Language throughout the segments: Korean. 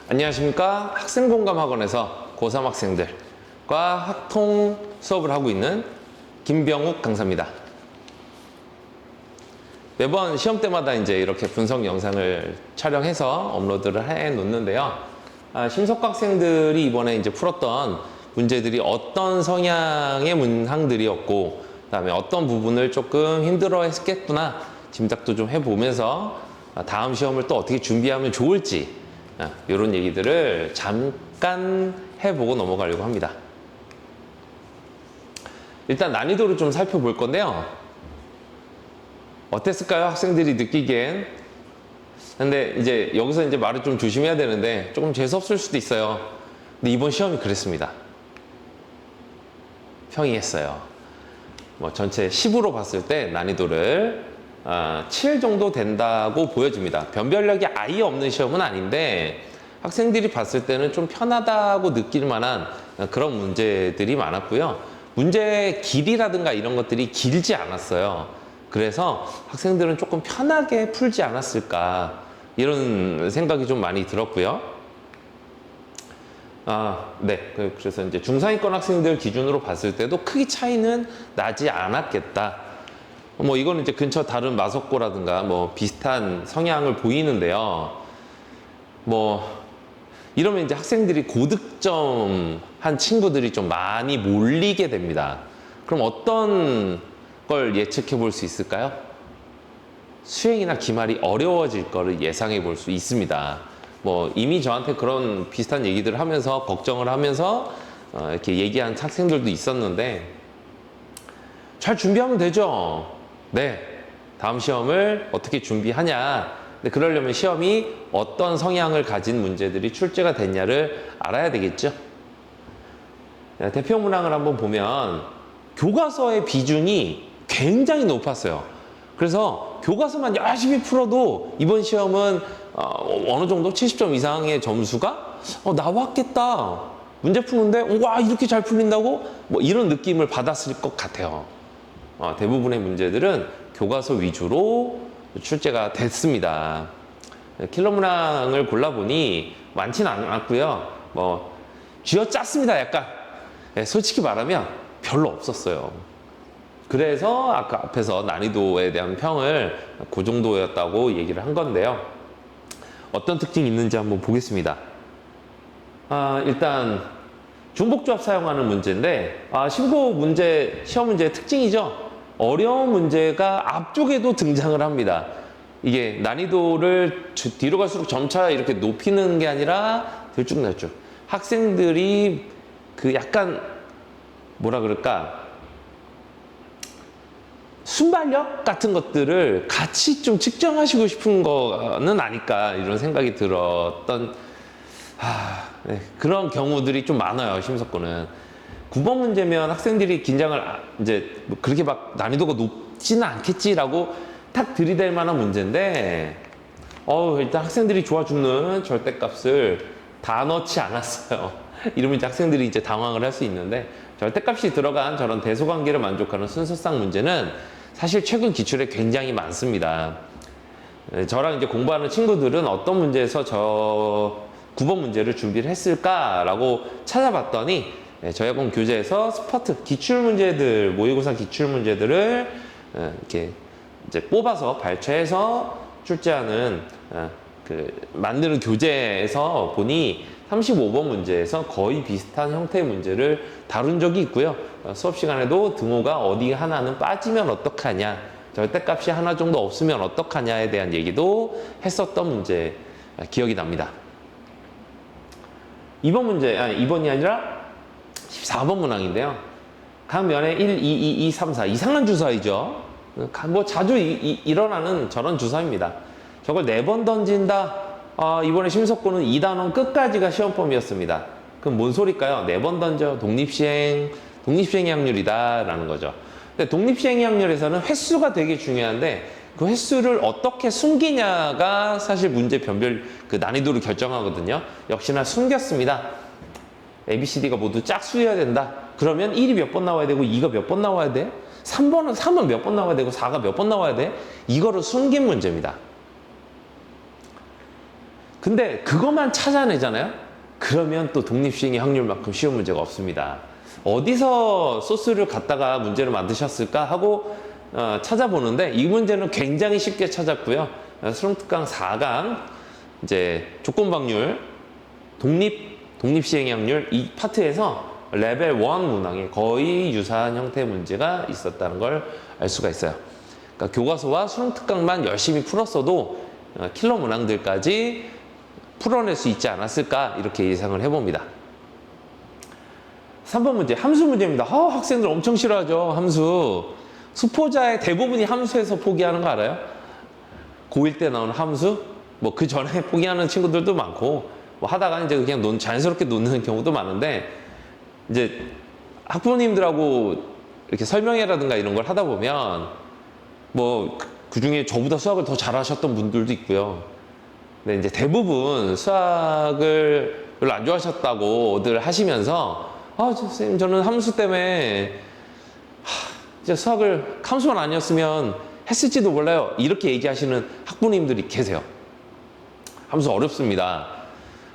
안녕하십니까. 학생공감학원에서 고3 학생들과 학통 수업을 하고 있는 김병욱 강사입니다. 매번 시험 때마다 이제 이렇게 분석 영상을 촬영해서 업로드를 해 놓는데요. 심석 학생들이 이번에 이제 풀었던 문제들이 어떤 성향의 문항들이었고, 그다음에 어떤 부분을 조금 힘들어 했겠구나 짐작도 좀 해보면서 다음 시험을 또 어떻게 준비하면 좋을지 이런 얘기들을 잠깐 해보고 넘어가려고 합니다. 일단 난이도를 좀 살펴볼 건데요. 어땠을까요? 학생들이 느끼기엔. 근데 이제 여기서 이제 말을 좀 조심해야 되는데 조금 재수없을 수도 있어요. 근데 이번 시험이 그랬습니다. 평이했어요. 뭐 전체 10으로 봤을 때 난이도를 7 정도 된다고 보여집니다. 변별력이 아예 없는 시험은 아닌데 학생들이 봤을 때는 좀 편하다고 느낄 만한 그런 문제들이 많았고요. 문제 길이라든가 이런 것들이 길지 않았어요. 그래서 학생들은 조금 편하게 풀지 않았을까 이런 생각이 좀 많이 들었고요. 네. 그래서 이제 중상위권 학생들 기준으로 봤을 때도 크게 차이는 나지 않았겠다. 뭐 이거는 이제 근처 다른 마석고라든가 뭐 비슷한 성향을 보이는데요. 뭐 이러면 이제 학생들이 고득점 한 친구들이 좀 많이 몰리게 됩니다. 그럼 어떤 걸 예측해 볼 수 있을까요? 수행이나 기말이 어려워질 거를 예상해 볼 수 있습니다. 뭐 이미 저한테 그런 비슷한 얘기들을 하면서 걱정을 하면서 이렇게 얘기한 학생들도 있었는데 잘 준비하면 되죠. 네. 다음 시험을 어떻게 준비하냐. 근데 그러려면 시험이 어떤 성향을 가진 문제들이 출제가 됐냐를 알아야 되겠죠. 대표 문항을 한번 보면 교과서의 비중이 굉장히 높았어요. 그래서 교과서만 열심히 풀어도 이번 시험은 어느 정도 70점 이상의 점수가 나왔겠다. 문제 푸는데 와 이렇게 잘 풀린다고? 뭐 이런 느낌을 받았을 것 같아요. 대부분의 문제들은 교과서 위주로 출제가 됐습니다. 킬러 문항을 골라보니 많지는 않았고요. 뭐 쥐어짰습니다. 약간. 솔직히 말하면 별로 없었어요. 그래서 아까 앞에서 난이도에 대한 평을 그 정도였다고 얘기를 한 건데요. 어떤 특징이 있는지 한번 보겠습니다. 일단 중복조합 사용하는 문제인데 신고 문제, 시험 문제의 특징이죠. 어려운 문제가 앞쪽에도 등장을 합니다. 이게 난이도를 뒤로 갈수록 점차 이렇게 높이는 게 아니라 들쭉날쭉. 학생들이 그 약간 뭐라 그럴까 순발력 같은 것들을 같이 좀 측정하시고 싶은 거는 아닐까 이런 생각이 들었던 네, 그런 경우들이 좀 많아요. 심석고는 9번 문제면 학생들이 긴장을 이제 그렇게 막 난이도가 높지는 않겠지라고 딱 들이댈 만한 문제인데 일단 학생들이 좋아 죽는 절대값을 다 넣지 않았어요. 이러면 이제 학생들이 이제 당황을 할 수 있는데 절대값이 들어간 저런 대소관계를 만족하는 순서상 문제는 사실 최근 기출에 굉장히 많습니다. 저랑 이제 공부하는 친구들은 어떤 문제에서 저 9번 문제를 준비를 했을까라고 찾아봤더니 저희 학원 교재에서 스퍼트 기출 문제들, 모의고사 기출 문제들을 이렇게 이제 뽑아서 발췌해서 출제하는 만드는 교재에서 보니 35번 문제에서 거의 비슷한 형태의 문제를 다룬 적이 있고요. 수업 시간에도 등호가 어디 하나는 빠지면 어떡하냐, 절대값이 하나 정도 없으면 어떡하냐에 대한 얘기도 했었던 문제 기억이 납니다. 2번 문제, 2번이 아니라 14번 문항인데요. 각 면에 1, 2, 2, 3, 4 이상한 주사위죠. 뭐 자주 일어나는 저런 주사입니다. 저걸 4번 던진다. 이번에 심석고는 2단원 끝까지가 시험범위였습니다. 그럼 뭔 소리일까요? 4번 던져 독립시행의 확률이다 라는 거죠. 근데 독립시행의 확률에서는 횟수가 되게 중요한데 그 횟수를 어떻게 숨기냐가 사실 문제 변별 그 난이도를 결정하거든요. 역시나 숨겼습니다. ABCD가 모두 짝수여야 된다. 그러면 1이 몇 번 나와야 되고 2가 몇 번 나와야 돼? 3은 몇 번 나와야 되고 4가 몇 번 나와야 돼? 이거를 숨긴 문제입니다. 근데 그것만 찾아내잖아요? 그러면 또 독립시행의 확률만큼 쉬운 문제가 없습니다. 어디서 소스를 갖다가 문제를 만드셨을까 하고 찾아보는데 이 문제는 굉장히 쉽게 찾았고요. 수능특강 4강 이제 조건방률 독립시행의 확률 이 파트에서 레벨 1 문항에 거의 유사한 형태의 문제가 있었다는 걸 알 수가 있어요. 그러니까 교과서와 수능특강만 열심히 풀었어도 킬러 문항들까지 풀어낼 수 있지 않았을까 이렇게 예상을 해봅니다. 3번 문제 함수 문제입니다. 학생들 엄청 싫어하죠. 함수. 수포자의 대부분이 함수에서 포기하는 거 알아요? 고1 때 나오는 함수? 뭐 그 전에 포기하는 친구들도 많고 뭐 하다가 이제 그냥 자연스럽게 놓는 경우도 많은데 이제 학부모님들하고 이렇게 설명회라든가 이런 걸 하다 보면 뭐 그 중에 저보다 수학을 더 잘하셨던 분들도 있고요. 근데 이제 대부분 수학을 별로 안 좋아하셨다고들 하시면서 선생님 저는 함수 때문에 이제 수학을 함수만 아니었으면 했을지도 몰라요. 이렇게 얘기하시는 학부모님들이 계세요. 함수 어렵습니다.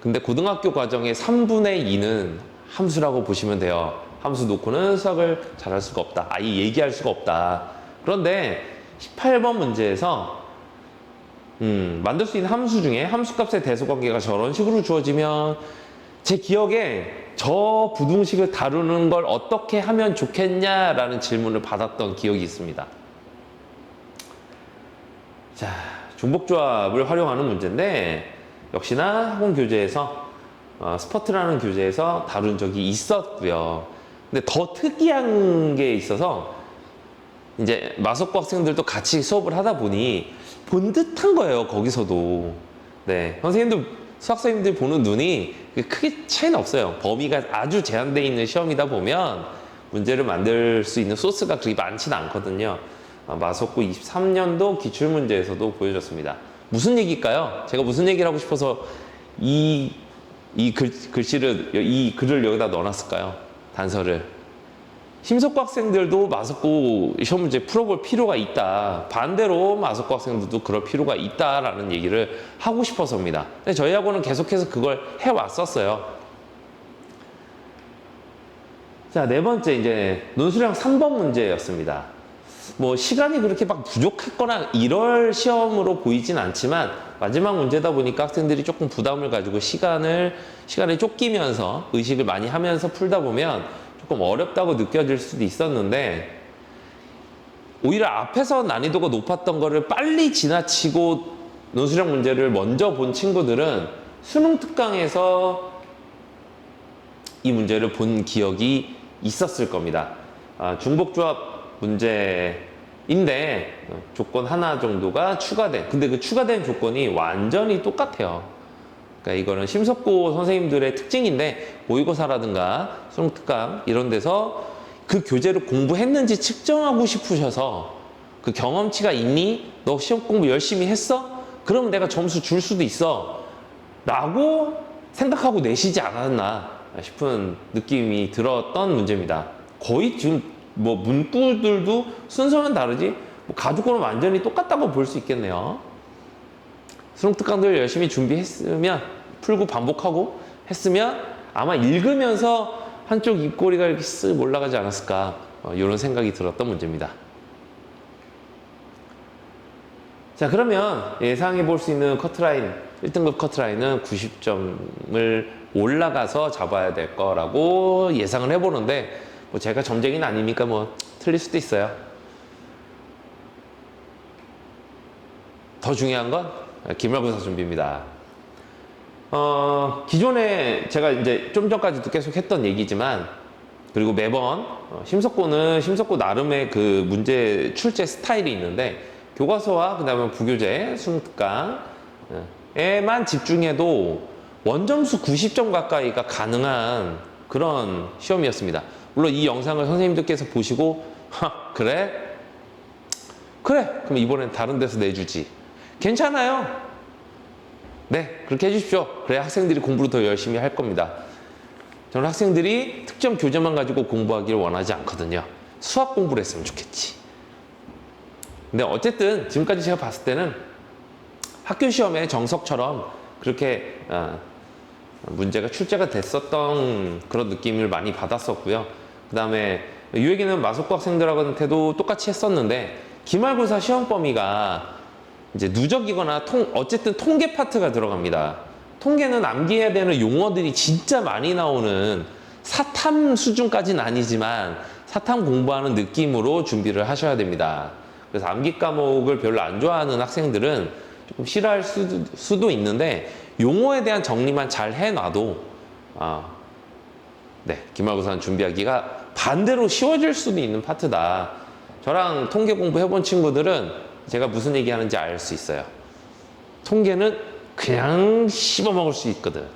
근데 고등학교 과정의 3분의 2는 함수라고 보시면 돼요. 함수 놓고는 수학을 잘할 수가 없다. 아예 얘기할 수가 없다. 그런데 18번 문제에서 만들 수 있는 함수 중에 함수값의 대소관계가 저런 식으로 주어지면 제 기억에 저 부등식을 다루는 걸 어떻게 하면 좋겠냐라는 질문을 받았던 기억이 있습니다. 자, 중복조합을 활용하는 문제인데 역시나 학원 교재에서 스퍼트라는 교재에서 다룬 적이 있었고요. 근데 더 특이한 게 있어서 이제 마석고 학생들도 같이 수업을 하다 보니 본 듯한 거예요. 거기서도. 네, 선생님들 수학 선생님들 보는 눈이 크게 차이는 없어요. 범위가 아주 제한되어 있는 시험이다 보면 문제를 만들 수 있는 소스가 그렇게 많지는 않거든요. 마석고 23년도 기출문제에서도 보여줬습니다. 무슨 얘기일까요? 제가 무슨 얘기를 하고 싶어서 이 글을 여기다 넣어놨을까요? 단서를. 심석고 학생들도 마석고 시험 문제 풀어볼 필요가 있다. 반대로 마석고 학생들도 그럴 필요가 있다라는 얘기를 하고 싶어서입니다. 근데 저희 학원은 계속해서 그걸 해왔었어요. 자, 네 번째 이제 논술형 3번 문제였습니다. 뭐 시간이 그렇게 막 부족했거나 이럴 시험으로 보이진 않지만 마지막 문제다 보니까 학생들이 조금 부담을 가지고 시간에 쫓기면서 의식을 많이 하면서 풀다 보면 조금 어렵다고 느껴질 수도 있었는데 오히려 앞에서 난이도가 높았던 거를 빨리 지나치고 논술형 문제를 먼저 본 친구들은 수능 특강에서 이 문제를 본 기억이 있었을 겁니다. 중복조합 문제인데 조건 하나 정도가 추가된, 근데 그 추가된 조건이 완전히 똑같아요. 그러니까 이거는 심석고 선생님들의 특징인데 모의고사라든가 수능특강 이런 데서 그 교재를 공부했는지 측정하고 싶으셔서 그 경험치가 있니? 너 시험 공부 열심히 했어? 그러면 내가 점수 줄 수도 있어 라고 생각하고 내시지 않았나 싶은 느낌이 들었던 문제입니다. 거의 지금 뭐 문구들도 순서는 다르지 뭐 가족과는 완전히 똑같다고 볼 수 있겠네요. 수능특강들 열심히 준비했으면 풀고 반복하고 했으면 아마 읽으면서 한쪽 입꼬리가 이렇게 쓱 올라가지 않았을까 이런 생각이 들었던 문제입니다. 자, 그러면 예상해 볼 수 있는 커트라인 1등급 커트라인은 90점을 올라가서 잡아야 될 거라고 예상을 해보는데 뭐 제가 점쟁이는 아니니까 뭐 틀릴 수도 있어요. 더 중요한 건 기말고사 준비입니다. 기존에 제가 이제 좀 전까지도 계속 했던 얘기지만 그리고 매번 심석고는 심석고 나름의 그 문제 출제 스타일이 있는데 교과서와 그 다음에 부교재, 수능특강에만 집중해도 원점수 90점 가까이가 가능한 그런 시험이었습니다. 물론 이 영상을 선생님들께서 보시고 그래? 그럼 이번엔 다른 데서 내주지. 괜찮아요. 네, 그렇게 해주십시오. 그래야 학생들이 공부를 더 열심히 할 겁니다. 저는 학생들이 특정 교재만 가지고 공부하기를 원하지 않거든요. 수학 공부를 했으면 좋겠지. 근데 어쨌든 지금까지 제가 봤을 때는 학교 시험의 정석처럼 그렇게 문제가 출제가 됐었던 그런 느낌을 많이 받았었고요. 그 다음에 이 얘기는 마속고 학생들한테도 똑같이 했었는데, 기말고사 시험 범위가 이제 누적이거나 어쨌든 통계 파트가 들어갑니다. 통계는 암기해야 되는 용어들이 진짜 많이 나오는 사탐 수준까지는 아니지만 사탐 공부하는 느낌으로 준비를 하셔야 됩니다. 그래서 암기 과목을 별로 안 좋아하는 학생들은 조금 싫어할 수도 있는데, 용어에 대한 정리만 잘 해놔도 기말고사는 준비하기가 반대로 쉬워질 수도 있는 파트다. 저랑 통계 공부 해본 친구들은 제가 무슨 얘기하는지 알 수 있어요. 통계는 그냥 씹어먹을 수 있거든.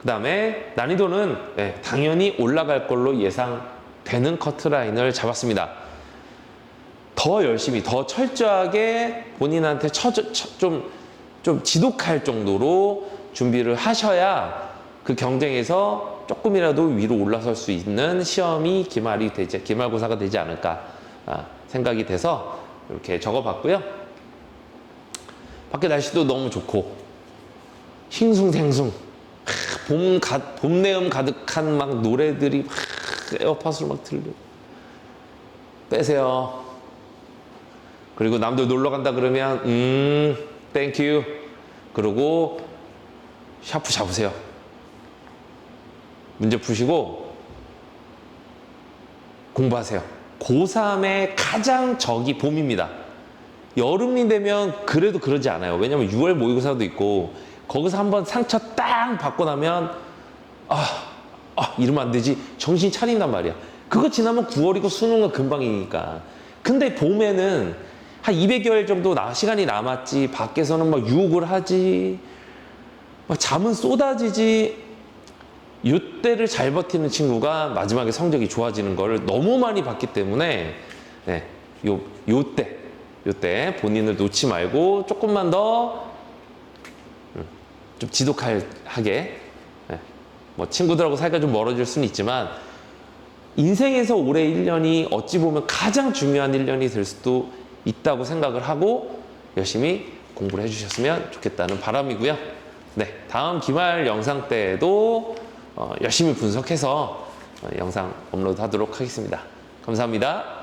그 다음에 난이도는 당연히 올라갈 걸로 예상되는 커트라인을 잡았습니다. 더 열심히, 더 철저하게 본인한테 좀 지독할 정도로 준비를 하셔야 그 경쟁에서 조금이라도 위로 올라설 수 있는 시험이 기말고사가 되지 않을까 생각이 돼서 이렇게 적어봤고요. 밖에 날씨도 너무 좋고 싱숭생숭 봄 내음 가득한 막 노래들이 막 에어팟으로 막 들려. 빼세요. 그리고 남들 놀러 간다 그러면 땡큐. 그러고 샤프 잡으세요. 문제 푸시고 공부하세요. 고3의 가장 적이 봄입니다. 여름이 되면 그래도 그러지 않아요. 왜냐면 6월 모의고사도 있고 거기서 한번 상처 딱 받고 나면 이러면 안 되지. 정신 차린단 말이야. 그거 지나면 9월이고 수능은 금방이니까. 근데 봄에는 한 200여일 정도 시간이 남았지. 밖에서는 막 유혹을 하지. 막 잠은 쏟아지지. 이때를 잘 버티는 친구가 마지막에 성적이 좋아지는 걸 너무 많이 봤기 때문에 요때 본인을 놓지 말고 조금만 더 좀 지독하게 뭐 친구들하고 사이가 좀 멀어질 수는 있지만 인생에서 올해 1년이 어찌 보면 가장 중요한 1년이 될 수도 있다고 생각을 하고 열심히 공부를 해주셨으면 좋겠다는 바람이고요. 다음 기말 영상 때에도 열심히 분석해서 영상 업로드 하도록 하겠습니다. 감사합니다.